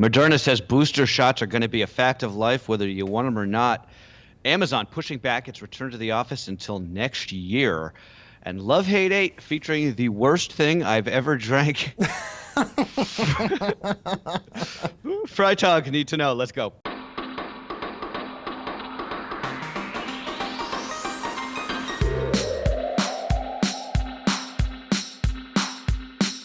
Moderna says booster shots are going to be a fact of life, whether you want them or not. Amazon pushing back its return to the office until next year. And Love Hate 8 featuring the worst thing I've ever drank. Fry Talk, Need to Know. Let's go.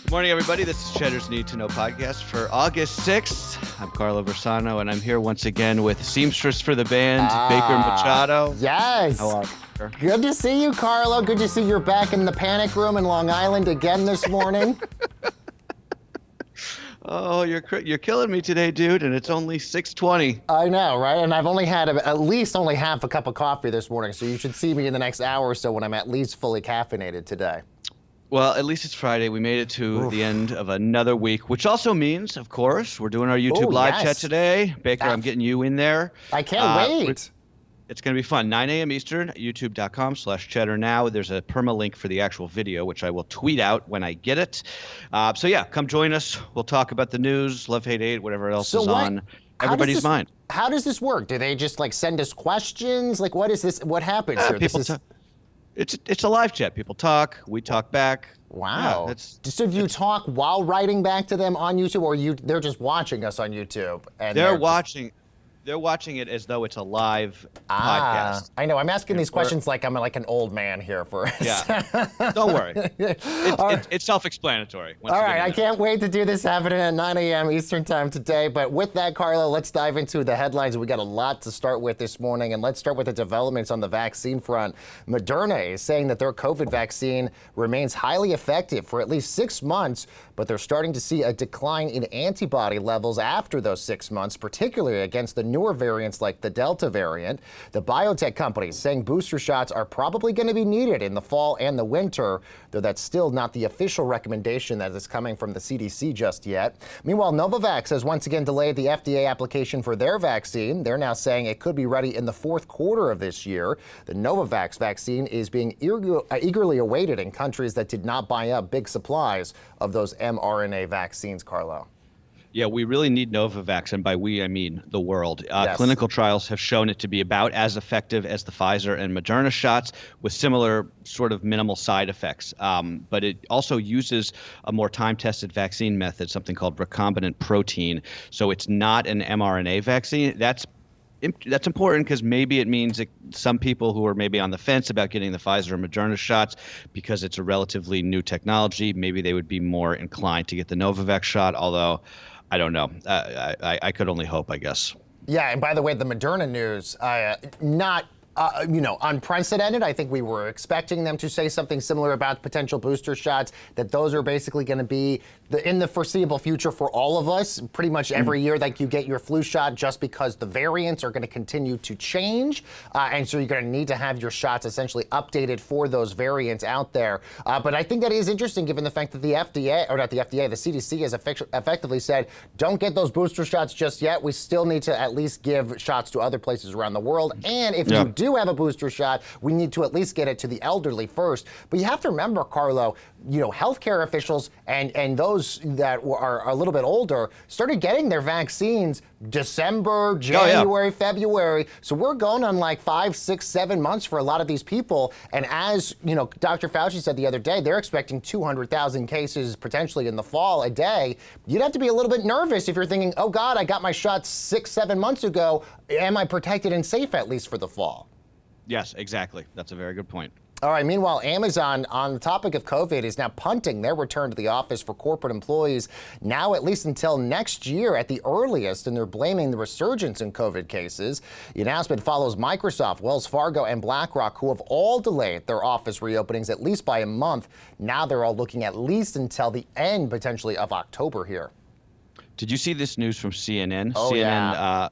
Good morning, everybody. This is Cheddar's Need to Know podcast for August 6th. I'm Carlo Versano, and I'm here once again with seamstress for the band, Baker Machado. Yes. How are you, sir? Good to see you, Carlo. Good to see you're back in the panic room in Long Island again this morning. Oh, you're killing me today, dude, and it's only 6:20. I know, right? And I've only had at least half a cup of coffee this morning, so you should see me in the next hour or so when I'm at least fully caffeinated today. Well, at least it's Friday. We made it to the end of another week, which also means, of course, we're doing our YouTube live chat today. Baker, I'm getting you in there. I can't wait. It's going to be fun. 9 a.m. Eastern, youtube.com/Cheddar now. There's a permalink for the actual video, which I will tweet out when I get it. So, yeah, come join us. We'll talk about the news, Love, Hate, 8, whatever else is on everybody's mind. How does this work? Do they just, send us questions? What is this? What happens here? It's a live chat. People talk. We talk back. Wow. So do you talk while writing back to them on YouTube, or they're just watching us on YouTube? And they're watching it as though it's a live podcast. I know. I'm asking these questions like I'm an old man here for. Yeah. Don't worry. It's self-explanatory. All right. I can't wait to do this happening at 9 a.m. Eastern time today. But with that, Carlo, let's dive into the headlines. We got a lot to start with this morning, and let's start with the developments on the vaccine front. Moderna is saying that their COVID vaccine remains highly effective for at least 6 months, but they're starting to see a decline in antibody levels after those 6 months, particularly against the newer variants like the Delta variant. The biotech companies saying booster shots are probably going to be needed in the fall and the winter, though that's still not the official recommendation that is coming from the CDC just yet. Meanwhile, Novavax has once again delayed the FDA application for their vaccine. They're now saying it could be ready in the fourth quarter of this year. The Novavax vaccine is being eagerly awaited in countries that did not buy up big supplies of those mRNA vaccines, Carlo. Yeah, we really need Novavax, and by we, I mean the world. Yes. Clinical trials have shown it to be about as effective as the Pfizer and Moderna shots with similar sort of minimal side effects. But it also uses a more time-tested vaccine method, something called recombinant protein. So it's not an mRNA vaccine. That's important because maybe it means that some people who are maybe on the fence about getting the Pfizer or Moderna shots because it's a relatively new technology, maybe they would be more inclined to get the Novavax shot, although I don't know. I could only hope, I guess. Yeah, and by the way, the Moderna news, not unprecedented. I think we were expecting them to say something similar about potential booster shots, that those are basically going to be in the foreseeable future for all of us. Pretty much every year that you get your flu shot, just because the variants are going to continue to change. And so you're going to need to have your shots essentially updated for those variants out there. But I think that is interesting given the fact that the FDA, or not the FDA, the CDC has effectively said, don't get those booster shots just yet. We still need to at least give shots to other places around the world. And if you do have a booster shot, we need to at least get it to the elderly first. But you have to remember, Carlo, healthcare officials and those that are a little bit older started getting their vaccines December, January, February. So we're going on 5, 6, 7 months for a lot of these people. And as Dr. Fauci said the other day, they're expecting 200,000 cases potentially in the fall a day. You'd have to be a little bit nervous if you're thinking, oh God, I got my shot 6, 7 months ago. Am I protected and safe at least for the fall? Yes, exactly. That's a very good point. All right. Meanwhile, Amazon, on the topic of COVID, is now punting their return to the office for corporate employees now at least until next year at the earliest, and they're blaming the resurgence in COVID cases. The announcement follows Microsoft, Wells Fargo, and BlackRock, who have all delayed their office reopenings at least by a month. Now they're all looking at least until the end, potentially, of October here. Did you see this news from CNN? Oh,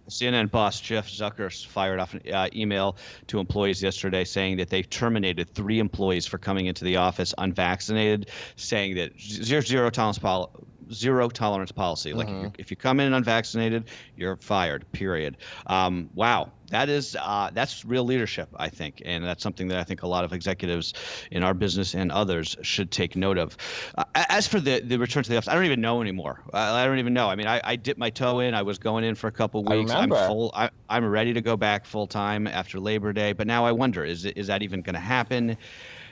CNN boss Jeff Zucker fired off an email to employees yesterday saying that they terminated 3 employees for coming into the office unvaccinated, saying that zero tolerance policy. Like if you come in unvaccinated, you're fired, period. Wow. that's real leadership, I think, and that's something that I think a lot of executives in our business and others should take note of. As for the return to the office, I don't even know anymore. I don't even know. I mean, I dipped my toe in. I was going in for a couple I weeks. remember. I'm full. I'm ready to go back full time after Labor Day. But now I wonder, is that even going to happen?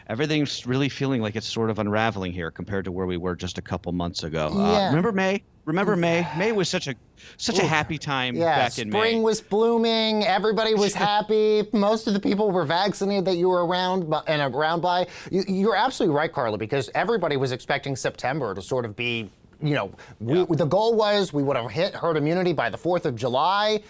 Everything's really feeling like it's sort of unraveling here compared to where we were just a couple months ago. Yeah. Remember May? Remember May? May was such a happy time back in May. Spring was blooming. Everybody was happy. Most of the people were vaccinated that you were around by. You're absolutely right, Carla, because everybody was expecting September to sort of be, the goal was we would have hit herd immunity by the 4th of July.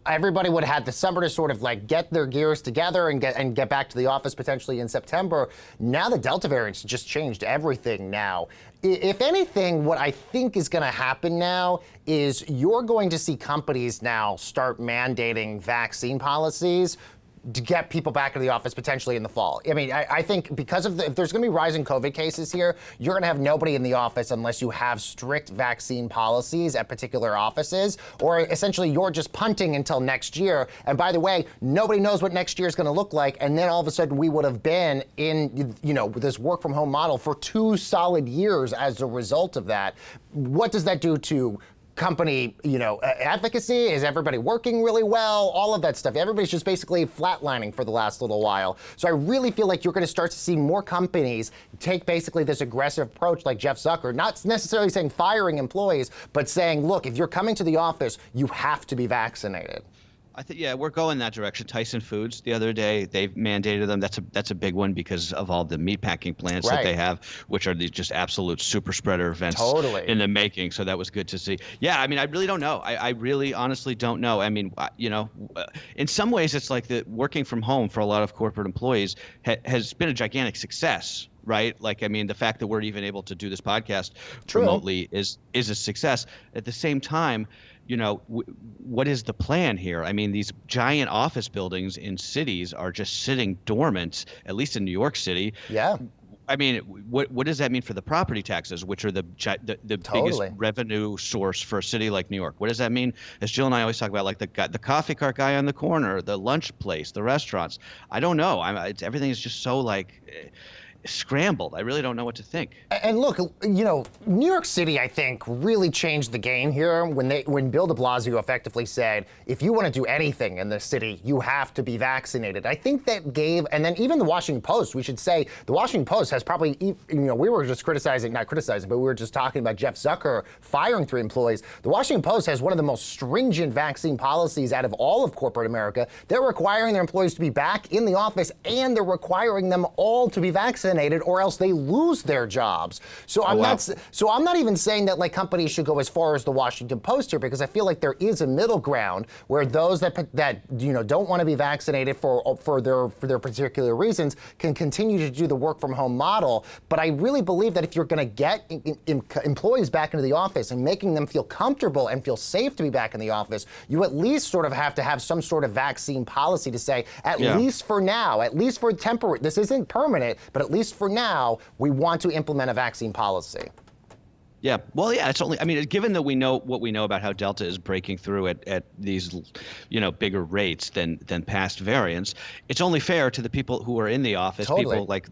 Everybody would have had the summer to sort of like get their gears together and get back to the office potentially in September. Now the Delta variant's just changed everything now. If anything, what I think is going to happen now is you're going to see companies now start mandating vaccine policies to get people back into the office potentially in the fall. I mean, I think because of if there's going to be rising COVID cases here, you're going to have nobody in the office unless you have strict vaccine policies at particular offices, or essentially you're just punting until next year. And by the way, nobody knows what next year is going to look like. And then all of a sudden we would have been in, this work from home model for 2 solid years as a result of that. What does that do to company, advocacy? Is everybody working really well? All of that stuff. Everybody's just basically flatlining for the last little while. So I really feel like you're going to start to see more companies take basically this aggressive approach like Jeff Zucker, not necessarily saying firing employees, but saying, look, if you're coming to the office, you have to be vaccinated. I think, we're going that direction. Tyson Foods the other day, they've mandated them. That's a big one because of all the meatpacking plants that they have, which are these just absolute super spreader events in the making. So that was good to see. Yeah, I mean, I really don't know. I really honestly don't know. I mean, in some ways, it's like the working from home for a lot of corporate employees has been a gigantic success. Right? Like, I mean, the fact that we're even able to do this podcast remotely is a success. At the same time, what is the plan here? I mean, these giant office buildings in cities are just sitting dormant, at least in New York City. Yeah. I mean, what does that mean for the property taxes, which are the biggest revenue source for a city like New York? What does that mean? As Jill and I always talk about, like the coffee cart guy on the corner, the lunch place, the restaurants. I don't know. Everything is just so scrambled. I really don't know what to think. And look, New York City, I think, really changed the game here when Bill de Blasio effectively said, if you want to do anything in the city, you have to be vaccinated. I think that gave, and then even the Washington Post, we should say, the Washington Post has probably, we were just not criticizing, but we were just talking about Jeff Zucker firing 3 employees. The Washington Post has one of the most stringent vaccine policies out of all of corporate America. They're requiring their employees to be back in the office, and they're requiring them all to be vaccinated, or else they lose their jobs. So I'm not even saying that companies should go as far as the Washington Post here, because I feel like there is a middle ground where those that don't want to be vaccinated for their particular reasons can continue to do the work from home model. But I really believe that if you're going to get employees back into the office and making them feel comfortable and feel safe to be back in the office, you at least sort of have to have some sort of vaccine policy to say, at least for now, at least for temporary, this isn't permanent, but at least for now, we want to implement a vaccine policy. Yeah. Well, yeah, it's only, I mean, given that we know what we know about how Delta is breaking through at these, bigger rates than past variants, it's only fair to the people who are in the office, people like,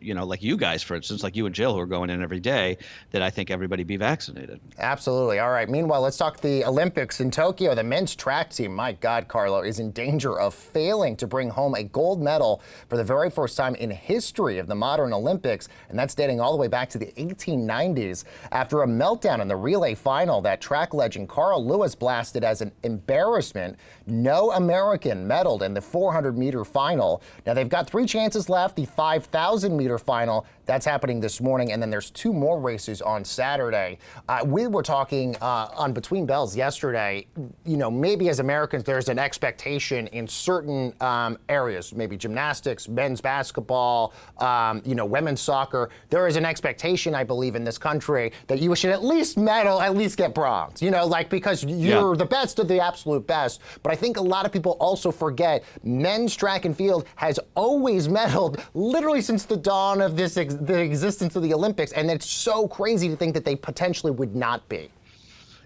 like you guys, for instance, like you and Jill, who are going in every day, that I think everybody be vaccinated. Absolutely. All right. Meanwhile, let's talk the Olympics in Tokyo. The men's track team, my God, Carlo, is in danger of failing to bring home a gold medal for the very first time in history of the modern Olympics, and that's dating all the way back to the 1890s. After a meltdown in the relay final that track legend Carl Lewis blasted as an embarrassment, no American medaled in the 400-meter final. Now, they've got 3 chances left. The 5,000-meter final, that's happening this morning, and then there's 2 more races on Saturday. We were talking on Between Bells yesterday, maybe as Americans, there's an expectation in certain areas, maybe gymnastics, men's basketball, women's soccer. There is an expectation, I believe, in this country that you should at least medal, at least get bronze, because you're the best of the absolute best. But I think a lot of people also forget men's track and field has always medaled literally since the dawn of the existence of the Olympics. And it's so crazy to think that they potentially would not be.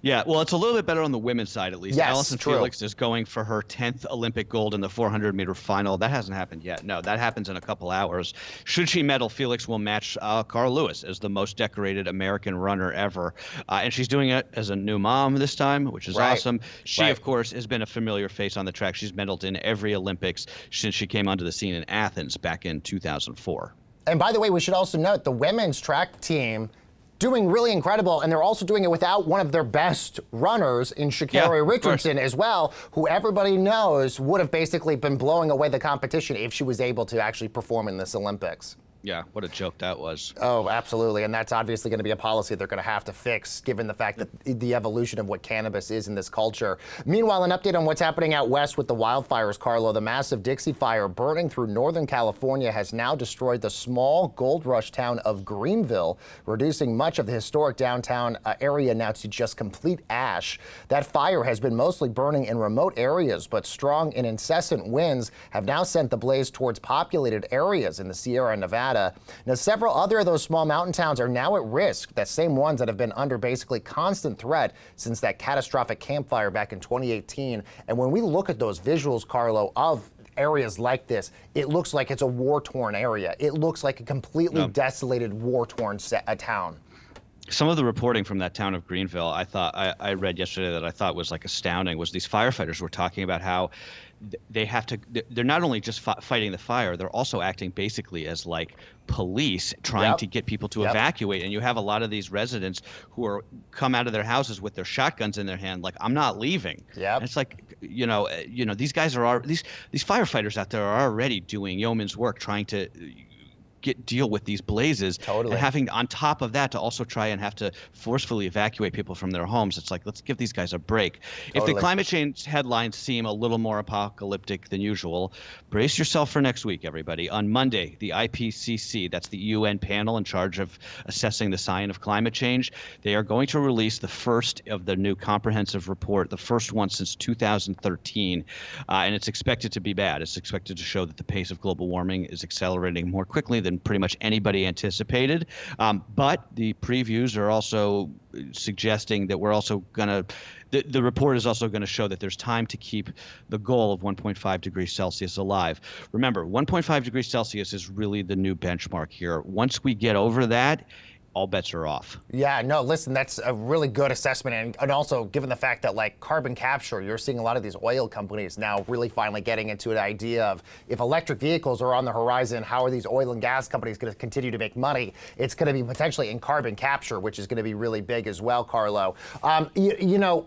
Yeah, well, it's a little bit better on the women's side, at least. Yes, Allison true. Felix is going for her 10th Olympic gold in the 400-meter final. That hasn't happened yet. No, that happens in a couple hours. Should she medal, Felix will match Carl Lewis as the most decorated American runner ever. And she's doing it as a new mom this time, which is awesome. She, of course, has been a familiar face on the track. She's medaled in every Olympics since she came onto the scene in Athens back in 2004. And by the way, we should also note the women's track team doing really incredible, and they're also doing it without one of their best runners in Sha'Carri Richardson as well, who everybody knows would have basically been blowing away the competition if she was able to actually perform in this Olympics. Yeah, what a joke that was. Oh, absolutely. And that's obviously going to be a policy they're going to have to fix, given the fact that the evolution of what cannabis is in this culture. Meanwhile, an update on what's happening out west with the wildfires, Carlo. The massive Dixie Fire burning through Northern California has now destroyed the small gold rush town of Greenville, reducing much of the historic downtown area now to just complete ash. That fire has been mostly burning in remote areas, but strong and incessant winds have now sent the blaze towards populated areas in the Sierra Nevada. Now, several other of those small mountain towns are now at risk, the same ones that have been under basically constant threat since that catastrophic campfire back in 2018. And when we look at those visuals, Carlo, of areas like this, it looks like it's a war-torn area. It looks like a completely desolated, war-torn town. Some of the reporting from that town of Greenville, I read yesterday that I thought was like astounding, was these firefighters were talking about how they're not only just fighting the fire, they're also acting basically as like police trying to get people to evacuate. And you have a lot of these residents who are come out of their houses with their shotguns in their hand, like, I'm not leaving. And it's like, these guys these firefighters out there are already doing yeoman's work trying to deal with these blazes, and having on top of that to also try and have to forcefully evacuate people from their homes. It's like, let's give these guys a break. If the climate change headlines seem a little more apocalyptic than usual, brace yourself for next week, everybody. On Monday, the IPCC, that's the UN panel in charge of assessing the science of climate change, they are going to release the first of the new comprehensive report, the first one since 2013, and it's expected to be bad. It's expected to show that the pace of global warming is accelerating more quickly than pretty much anybody anticipated. But the previews are also suggesting that we're also going to, the report is also going to show that there's time to keep the goal of 1.5 degrees Celsius alive. Remember, 1.5 degrees Celsius is really the new benchmark here. Once we get over that, all bets are off. Yeah, no, listen, that's a really good assessment. And also, given the fact that, like, carbon capture, you're seeing a lot of these oil companies now really finally getting into an idea of, if electric vehicles are on the horizon, how are these oil and gas companies going to continue to make money? It's going to be potentially in carbon capture, which is going to be really big as well, Carlo.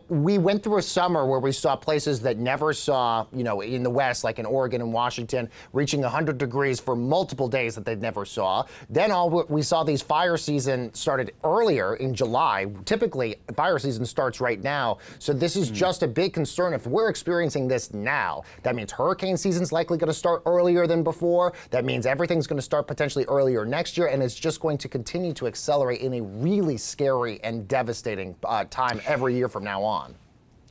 We went through a summer where we saw places that never saw, in the West, like in Oregon and Washington, reaching 100 degrees for multiple days that they never saw. Then we saw these fire seasons started earlier in July. Typically, fire season starts right now. So this is just a big concern. If we're experiencing this now, that means hurricane season's likely going to start earlier than before. That means everything's going to start potentially earlier next year, and it's just going to continue to accelerate in a really scary and devastating time every year from now on.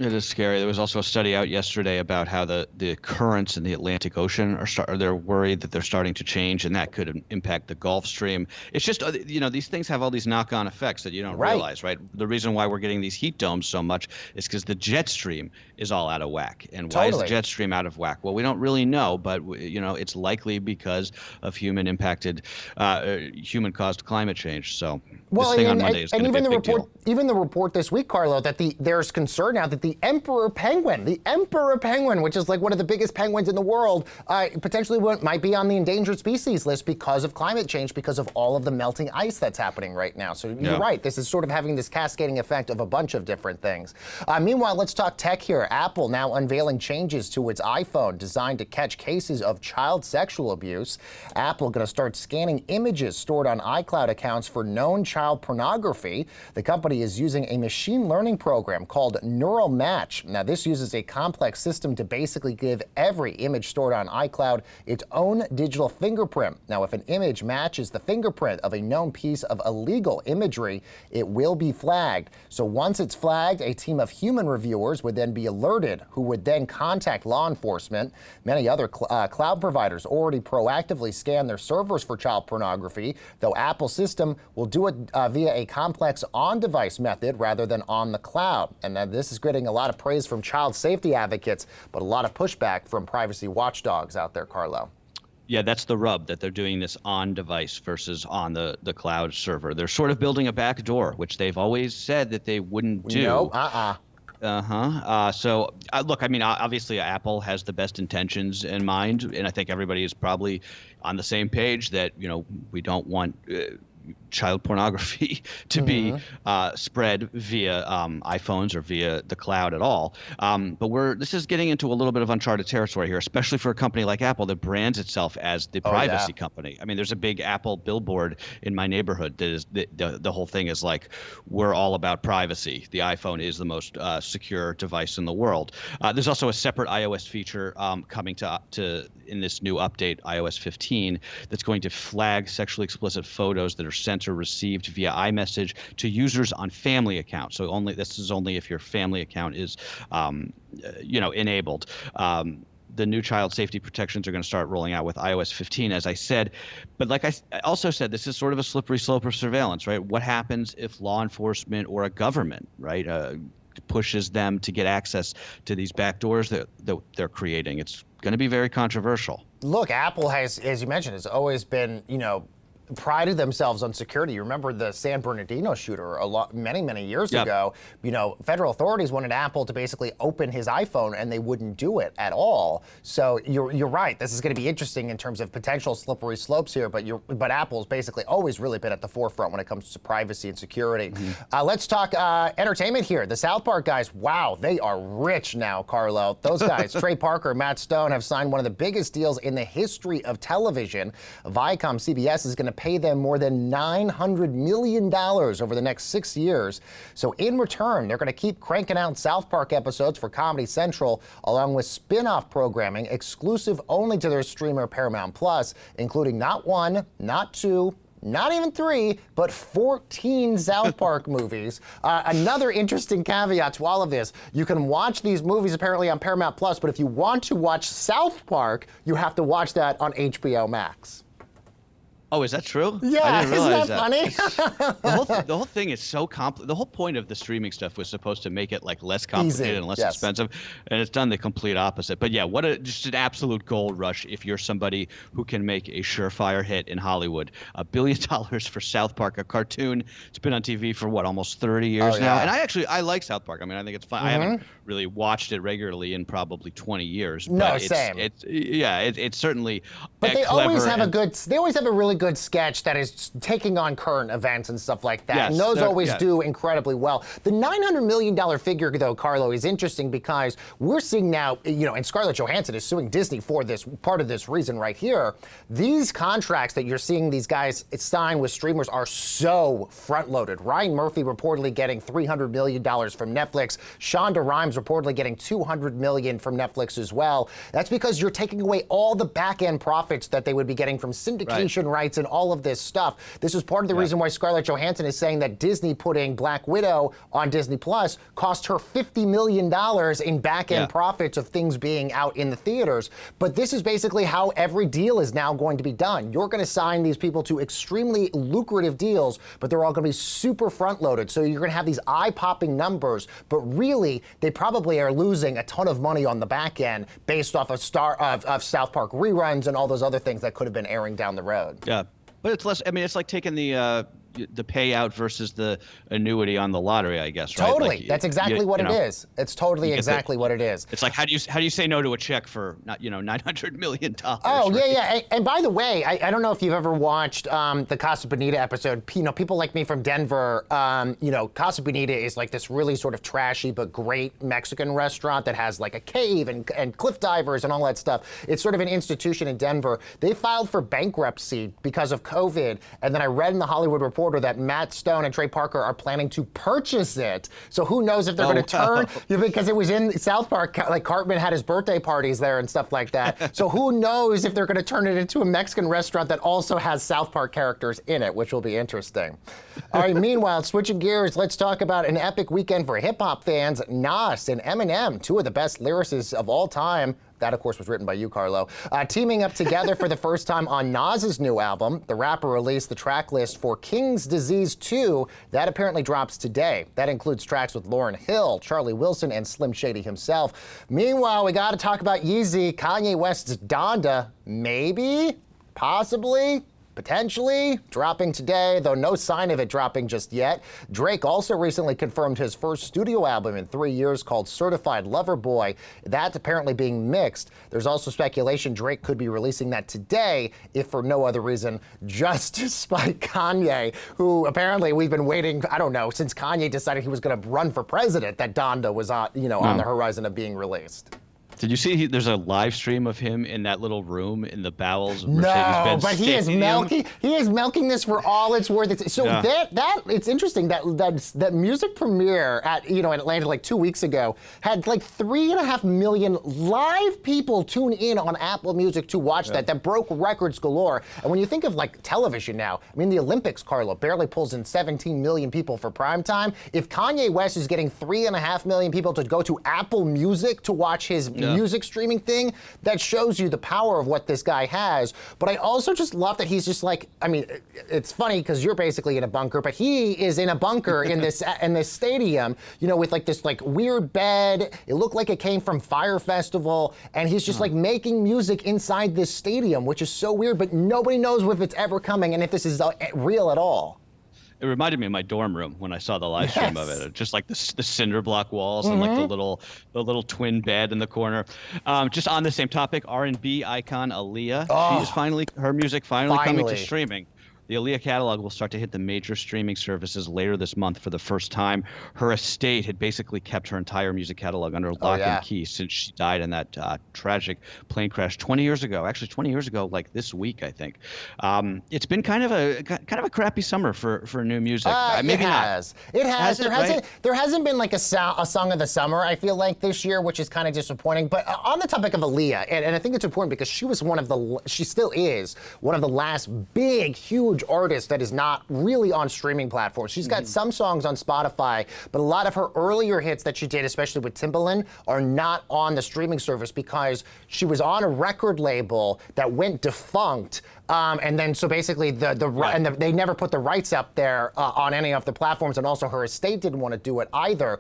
It is scary. There was also a study out yesterday about how the currents in the Atlantic Ocean they're worried that they're starting to change, and that could impact the Gulf Stream. It's just, these things have all these knock-on effects that you don't realize, right? The reason why we're getting these heat domes so much is because the jet stream is all out of whack. And why is the jet stream out of whack? Well, we don't really know, but it's likely because of human-caused climate change. So this thing on Monday is going to be a big deal. Even the report this week, Carlo, that there's concern now that the emperor penguin, which is like one of the biggest penguins in the world, potentially might be on the endangered species list because of climate change, because of all of the melting ice that's happening right now. So you're right. This is sort of having this cascading effect of a bunch of different things. Meanwhile, let's talk tech here. Apple now unveiling changes to its iPhone designed to catch cases of child sexual abuse. Apple going to start scanning images stored on iCloud accounts for known child pornography. The company is using a machine learning program called neural Match. Now, this uses a complex system to basically give every image stored on iCloud its own digital fingerprint. Now, if an image matches the fingerprint of a known piece of illegal imagery, it will be flagged. So once it's flagged, a team of human reviewers would then be alerted, who would then contact law enforcement. Many other cloud providers already proactively scan their servers for child pornography, though Apple's system will do it via a complex on-device method rather than on the cloud. And this is getting a lot of praise from child safety advocates, but a lot of pushback from privacy watchdogs out there, Carlo. Yeah, that's the rub, that they're doing this on device versus on the cloud server. They're sort of building a back door, which they've always said that they wouldn't do. No, Look, I mean, obviously Apple has the best intentions in mind, and I think everybody is probably on the same page that, we don't want child pornography to be spread via iPhones or via the cloud at all. But this is getting into a little bit of uncharted territory here, especially for a company like Apple that brands itself as the privacy company. I mean, there's a big Apple billboard in my neighborhood that is the whole thing is like, we're all about privacy. The iPhone is the most secure device in the world. There's also a separate iOS feature coming to in this new update, iOS 15, that's going to flag sexually explicit photos that are sent or received via iMessage to users on family accounts. So this is only if your family account is, enabled. The new child safety protections are going to start rolling out with iOS 15, as I said. But like I also said, this is sort of a slippery slope of surveillance, right? What happens if law enforcement or a government, right, pushes them to get access to these backdoors that they're creating? It's going to be very controversial. Look, Apple has, as you mentioned, has always been, prided themselves on security. You remember the San Bernardino shooter many years ago. Federal authorities wanted Apple to basically open his iPhone, and they wouldn't do it at all. So you're right. This is going to be interesting in terms of potential slippery slopes here. But Apple's basically always really been at the forefront when it comes to privacy and security. Let's talk entertainment here. The South Park guys. Wow, they are rich now, Carlo. Those guys, Trey Parker, Matt Stone, have signed one of the biggest deals in the history of television. Viacom CBS is going to pay them more than $900 million over the next 6 years. So in return, they're going to keep cranking out South Park episodes for Comedy Central, along with spin-off programming exclusive only to their streamer Paramount Plus, including not one, not two, not even 3, but 14 South Park movies. Another interesting caveat to all of this, you can watch these movies apparently on Paramount Plus, but if you want to watch South Park, you have to watch that on HBO Max. Oh, is that true? Yeah, I didn't realize that funny? The whole thing is so complicated. The whole point of the streaming stuff was supposed to make it like less complicated and less expensive, and it's done the complete opposite. But yeah, just an absolute gold rush if you're somebody who can make a surefire hit in Hollywood. $1 billion for South Park, a cartoon. It's been on TV for almost 30 years now. And I like South Park. I mean, I think it's fun. I haven't really watched it regularly in probably 20 years. No, same. It's certainly. But they always have a really good sketch that is taking on current events and stuff like that. Yes, and those always do incredibly well. The $900 million figure, though, Carlo, is interesting because we're seeing now, and Scarlett Johansson is suing Disney for this, part of this reason right here. These contracts that you're seeing these guys sign with streamers are so front-loaded. Ryan Murphy reportedly getting $300 million from Netflix. Shonda Rhimes reportedly getting $200 million from Netflix as well. That's because you're taking away all the back-end profits that they would be getting from syndication rights and all of this stuff. This is part of the reason why Scarlett Johansson is saying that Disney putting Black Widow on Disney Plus cost her $50 million in back-end profits of things being out in the theaters. But this is basically how every deal is now going to be done. You're going to sign these people to extremely lucrative deals, but they're all going to be super front-loaded. So you're going to have these eye-popping numbers, but really, they probably are losing a ton of money on the back end based off of South Park reruns and all those other things that could have been airing down the road. Yeah. But it's less. I mean, it's like taking the payout versus the annuity on the lottery, I guess, right? Totally. Like, that's exactly what it is. It's totally exactly what it is. It's like, how do you say no to a check for $900 million? Oh, right? Yeah. And by the way, I don't know if you've ever watched the Casa Bonita episode. People like me from Denver, Casa Bonita is like this really sort of trashy but great Mexican restaurant that has like a cave and cliff divers and all that stuff. It's sort of an institution in Denver. They filed for bankruptcy because of COVID. And then I read in the Hollywood Reporter reporter that Matt Stone and Trey Parker are planning to purchase it. So who knows if they're going to turn, because it was in South Park, like Cartman had his birthday parties there and stuff like that. So who knows if they're going to turn it into a Mexican restaurant that also has South Park characters in it, which will be interesting. All right, meanwhile, switching gears, let's talk about an epic weekend for hip-hop fans. Nas and Eminem, two of the best lyricists of all time. That, of course, was written by you, Carlo. Teaming up together for the first time on Nas's new album. The rapper released the track list for King's Disease 2. That apparently drops today. That includes tracks with Lauryn Hill, Charlie Wilson, and Slim Shady himself. Meanwhile, we got to talk about Yeezy, Kanye West's Donda. Maybe? Possibly? Potentially dropping today, though no sign of it dropping just yet. Drake also recently confirmed his first studio album in 3 years called Certified Lover Boy. That's apparently being mixed. There's also speculation Drake could be releasing that today, if for no other reason, just to spite Kanye, who apparently we've been waiting, I don't know, since Kanye decided he was going to run for president, that Donda was on the horizon of being released. Did you see there's a live stream of him in that little room in the bowels of Mercedes-Benz No, but he is milking this for all it's worth. So that it's interesting that music premiere at in Atlanta like 2 weeks ago had like 3.5 million live people tune in on Apple Music to watch that broke records galore. And when you think of like television now, I mean the Olympics, Carlo, barely pulls in 17 million people for prime time. If Kanye West is getting 3.5 million people to go to Apple Music to watch his music streaming thing, that shows you the power of what this guy has. But I also just love that he's just like, I mean, it's funny because you're basically in a bunker, but he is in a bunker in this stadium, with like this like weird bed. It looked like it came from Fire Festival, and he's just like making music inside this stadium, which is so weird, but nobody knows if it's ever coming and if this is real at all. It reminded me of my dorm room when I saw the live stream of it. Just like the cinder block walls and like the little twin bed in the corner. Just on the same topic, R&B icon Aaliyah. Her music finally coming to streaming. The Aaliyah catalog will start to hit the major streaming services later this month for the first time. Her estate had basically kept her entire music catalog under lock and key since she died in that tragic plane crash 20 years ago. Actually, 20 years ago, like this week, I think. It's been kind of a crappy summer for new music. Maybe not. It has. There hasn't been like a song of the summer, I feel like, this year, which is kind of disappointing. But on the topic of Aaliyah, and I think it's important because she still is one of the last big, huge artist that is not really on streaming platforms. She's got some songs on Spotify, but a lot of her earlier hits that she did, especially with Timbaland, are not on the streaming service because she was on a record label that went defunct. And then so basically they never put the rights up there on any of the platforms, and also her estate didn't want to do it either.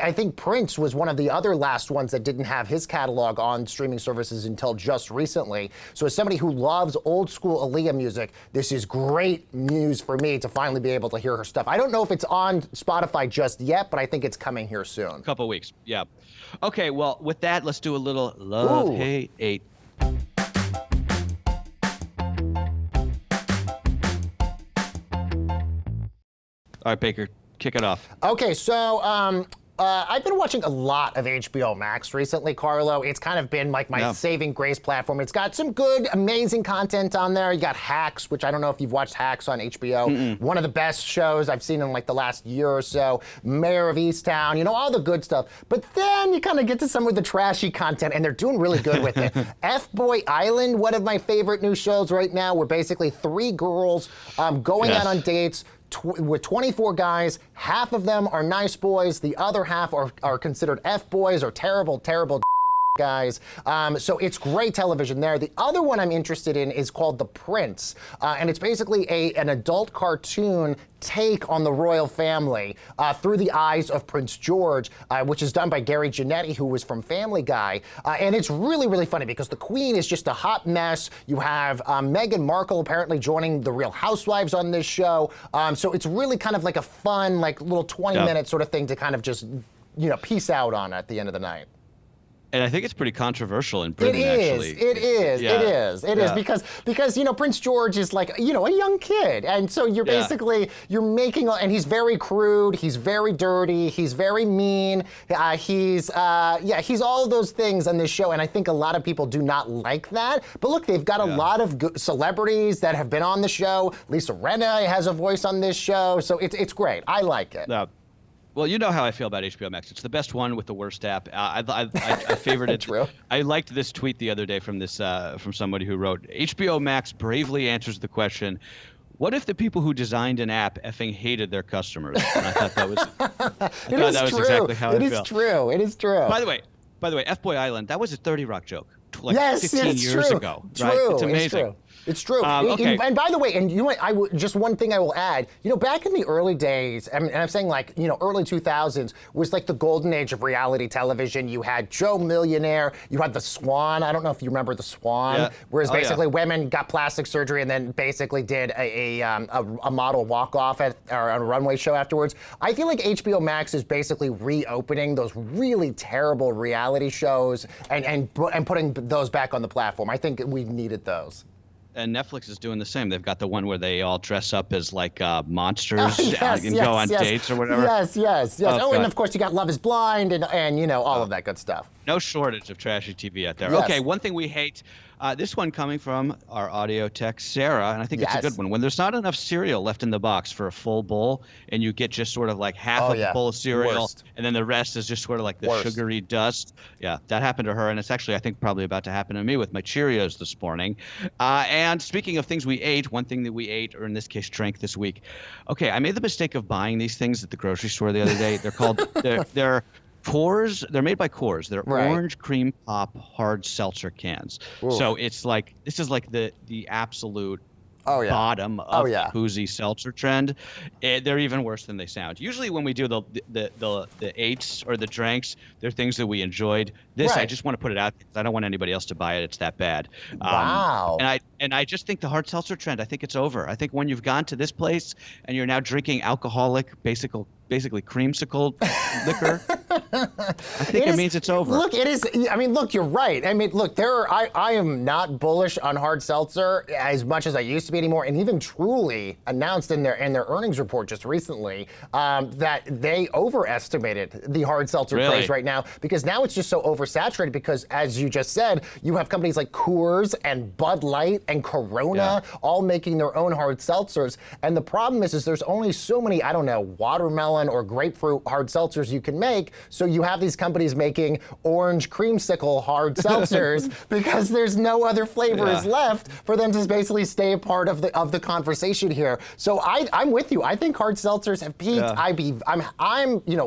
I think Prince was one of the other last ones that didn't have his catalog on streaming services until just recently. So as somebody who loves old school Aaliyah music, this is great news for me to finally be able to hear her stuff. I don't know if it's on Spotify just yet, but I think it's coming here soon. A couple weeks, yeah. Okay, well, with that, let's do a little love, hate, hate. All right, Baker, kick it off. Okay, so I've been watching a lot of HBO Max recently, Carlo. It's kind of been like my saving grace platform. It's got some good, amazing content on there. You got Hacks, which I don't know if you've watched Hacks on HBO. One of the best shows I've seen in like the last year or so. Mayor of Easttown, all the good stuff. But then you kind of get to some of the trashy content, and they're doing really good with it. F-Boy Island, one of my favorite new shows right now, where basically 3 girls going out on dates with 24 guys. Half of them are nice boys. The other half are considered F-boys or terrible guys. So it's great television there. The other one I'm interested in is called The Prince. And it's basically an adult cartoon take on the royal family through the eyes of Prince George, which is done by Gary Janetti, who was from Family Guy. And it's really, really funny because the Queen is just a hot mess. You have Meghan Markle apparently joining the Real Housewives on this show. So it's really kind of like a fun, like little 20-minute sort of thing to kind of just, peace out on at the end of the night. And I think it's pretty controversial in It Britain, is. actually. It is. Yeah. It is. It is because Prince George is like a young kid, and so you're basically making, and he's very crude, he's very dirty, he's very mean, he's all of those things on this show, and I think a lot of people do not like that. But look, they've got a lot of celebrities that have been on the show. Lisa Rinna has a voice on this show, so it's great. I like it. Yeah. Well, you know how I feel about HBO Max. It's the best one with the worst app. I favored it. True. I liked this tweet the other day from somebody who wrote, HBO Max bravely answers the question, what if the people who designed an app effing hated their customers? And I thought that was exactly how I feel. It is true. It is true. By the way, F-Boy Island, that was a 30 Rock joke. Like yes, 15 years ago. True. Right? It's amazing. It's true. Okay. And by the way, and you know what, just one thing I will add, back in the early days, and I'm saying like, early 2000s was like the golden age of reality television. You had Joe Millionaire, you had The Swan. I don't know if you remember The Swan, whereas basically women got plastic surgery and then basically did a model walk-off or a runway show afterwards. I feel like HBO Max is basically reopening those really terrible reality shows and putting those back on the platform. I think we needed those. And Netflix is doing the same. They've got the one where they all dress up as like monsters and go on dates or whatever. Yes. Oh, and of course you got Love is Blind and all of that good stuff. No shortage of trashy TV out there. Yes. Okay, one thing we hate. This one coming from our audio tech, Sarah, and I think it's a good one. When there's not enough cereal left in the box for a full bowl, and you get just sort of like half of a bowl of cereal, and then the rest is just sort of like the sugary dust. Yeah, that happened to her, and it's actually, I think, probably about to happen to me with my Cheerios this morning. And speaking of things we ate, one thing that we ate, or in this case, drank this week. Okay, I made the mistake of buying these things at the grocery store the other day. They're called, they're Coors, they're made by Coors. They're orange cream pop hard seltzer cans. Ooh. So it's like, this is like the absolute bottom of the boozy seltzer trend. They're even worse than they sound. Usually when we do the eights or the drinks, they're things that we enjoyed. This, I just want to put it out because I don't want anybody else to buy it. It's that bad. Wow. And I just think the hard seltzer trend, I think it's over. I think when you've gone to this place and you're now drinking alcoholic, basically creamsicle liquor, I think it means it's over. Look, it is. I mean, look, you're right. I mean, look, I am not bullish on hard seltzer as much as I used to be anymore. And even Truly announced in their earnings report just recently that they overestimated the hard seltzer craze right now, because now it's just so oversaturated. Because as you just said, you have companies like Coors and Bud Light and Corona all making their own hard seltzers. And the problem is there's only so many, I don't know, watermelon or grapefruit hard seltzers you can make. So you have these companies making orange creamsicle hard seltzers because there's no other flavors left for them to basically stay a part of the conversation here. So I'm with you. I think hard seltzers have peaked.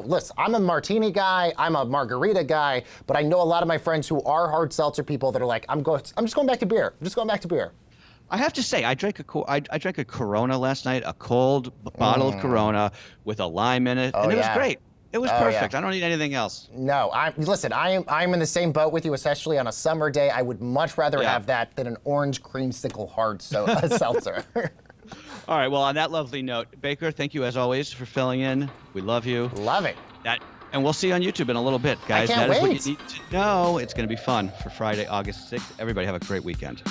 Listen, I'm a martini guy, I'm a margarita guy, but I know a lot of my friends who are hard seltzer people that are like, I'm just going back to beer. I'm just going back to beer. I have to say, I drank a Corona last night, a cold bottle of Corona with a lime in it, and it was great. It was perfect. I don't need anything else. No, I'm in the same boat with you, especially on a summer day. I would much rather have that than an orange creamsicle hard seltzer. All right, well, on that lovely note, Baker, thank you as always for filling in. We love you. Love it. And we'll see you on YouTube in a little bit, guys. I can't wait. That is what you need to know. It's going to be fun for Friday, August 6th. Everybody have a great weekend.